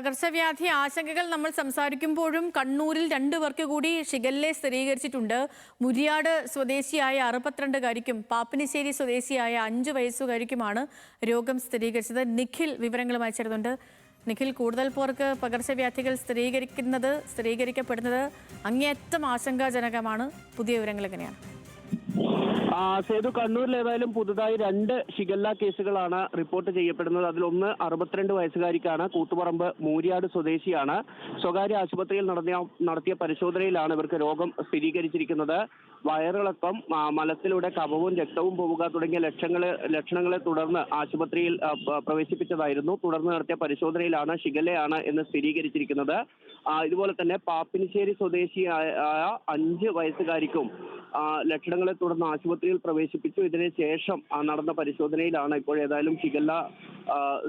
പകർച്ചവ്യാധി ആശങ്കകൾ നമ്മൾ സംസാരിക്കുമ്പോഴും കണ്ണൂരിൽ 2 പേർക്ക് കൂടി ഷിഗല്ല സ്ഥിരീകരിച്ചിട്ടുണ്ട്. മുരിയാട് സ്വദേശിയായ 62-കാരിക്കും പാപ്പിനിശ്ശേരി സ്വദേശിയായ 5 വയസ്സുകാരിക്കുമാണ് രോഗം സ്ഥിരീകരിച്ചത്. നിഖിൽ വിവരങ്ങളുമായി ചേരുന്നുണ്ട്. നിഖിൽ, കൂടുതൽ പേർക്ക് പകർച്ചവ്യാധികൾ സ്ഥിരീകരിക്കപ്പെടുന്നത് അങ്ങേയറ്റം ആശങ്കാജനകമാണ്. പുതിയ വിവരങ്ങൾ എങ്ങനെയാണ്? സേതു, കണ്ണൂരിൽ ഏതായാലും പുതുതായി 2 ഷിഗല്ല കേസുകളാണ് റിപ്പോർട്ട് ചെയ്യപ്പെടുന്നത്. അതിലൊന്ന് 62 വയസ്സുകാരിക്കാണ്. കൂത്തുപറമ്പ് മൂര്യാട് സ്വദേശിയാണ്. സ്വകാര്യ ആശുപത്രിയിൽ നടത്തിയ പരിശോധനയിലാണ് ഇവർക്ക് രോഗം സ്ഥിരീകരിച്ചിരിക്കുന്നത്. വയറിളക്കം, മലത്തിലൂടെ കഫവും രക്തവും പോവുക തുടങ്ങിയ ലക്ഷണങ്ങളെ തുടർന്ന് ആശുപത്രിയിൽ പ്രവേശിപ്പിച്ചതായിരുന്നു. തുടർന്ന് നടത്തിയ പരിശോധനയിലാണ് ഷിഗല്ലയാണ് എന്ന് സ്ഥിരീകരിച്ചിരിക്കുന്നത്. ഇതുപോലെ തന്നെ പാപ്പിനിശ്ശേരി സ്വദേശിയായ 5 വയസ്സുകാരിക്കും ലക്ഷണങ്ങളെ തുടർന്ന് ആശുപത്രിയിൽ പ്രവേശിപ്പിച്ചു. ഇതിന് ശേഷം നടന്ന പരിശോധനയിലാണ് ഇപ്പോൾ ഏതായാലും ഷിഗല്ല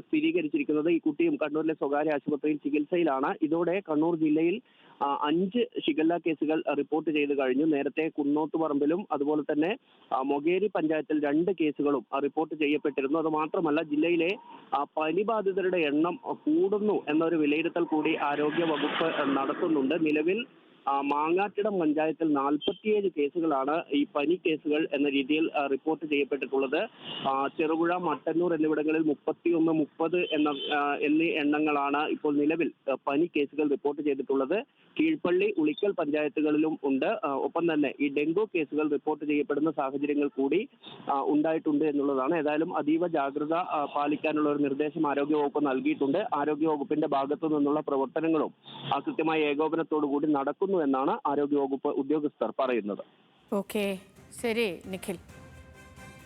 സ്ഥിരീകരിച്ചിരിക്കുന്നത്. ഈ കുട്ടിയും കണ്ണൂരിലെ സ്വകാര്യ ആശുപത്രിയിൽ ചികിത്സയിലാണ്. ഇതോടെ കണ്ണൂർ ജില്ലയിൽ 5 ഷിഗല്ല കേസുകൾ റിപ്പോർട്ട് ചെയ്ത് കഴിഞ്ഞു. നേരത്തെ കുന്നോത്തുപറമ്പിലും അതുപോലെ തന്നെ മൊകേരി പഞ്ചായത്തിൽ 2 കേസുകളും റിപ്പോർട്ട് ചെയ്യപ്പെട്ടിരുന്നു. അത് മാത്രമല്ല, ജില്ലയിലെ പനി ബാധിതരുടെ എണ്ണം കൂടുന്നു എന്നൊരു വിലയിരുത്തൽ കൂടി ആരോഗ്യ വകുപ്പ് നടത്തുന്നുണ്ട്. നിലവിൽ മാങ്ങാട്ടിടം പഞ്ചായത്തിൽ 47 കേസുകളാണ് ഈ പനി കേസുകൾ എന്ന രീതിയിൽ റിപ്പോർട്ട് ചെയ്യപ്പെട്ടിട്ടുള്ളത്. ചെറുപുഴ, മട്ടന്നൂർ എന്നിവിടങ്ങളിൽ 31, 30 എന്നീ എണ്ണങ്ങളാണ് ഇപ്പോൾ നിലവിൽ പനി കേസുകൾ റിപ്പോർട്ട് ചെയ്തിട്ടുള്ളത്. കീഴ്പള്ളി, ഉളിക്കൽ പഞ്ചായത്തുകളിലും ഉണ്ട്. ഒപ്പം തന്നെ ഈ ഡെങ്കു കേസുകൾ റിപ്പോർട്ട് ചെയ്യപ്പെടുന്ന സാഹചര്യങ്ങൾ കൂടി ഉണ്ടായിട്ടുണ്ട് എന്നുള്ളതാണ്. ഏതായാലും അതീവ ജാഗ്രത പാലിക്കാനുള്ള ഒരു നിർദ്ദേശം ആരോഗ്യവകുപ്പ് നൽകിയിട്ടുണ്ട്. ആരോഗ്യവകുപ്പിന്റെ ഭാഗത്തു നിന്നുള്ള പ്രവർത്തനങ്ങളും കൃത്യമായ ഏകോപനത്തോടു കൂടി നടക്കുന്നു എന്നാണ് ആരോഗ്യവകുപ്പ് ഉദ്യോഗസ്ഥർ പറയുന്നത്. ഓക്കെ, ശരി നിഖിൽ.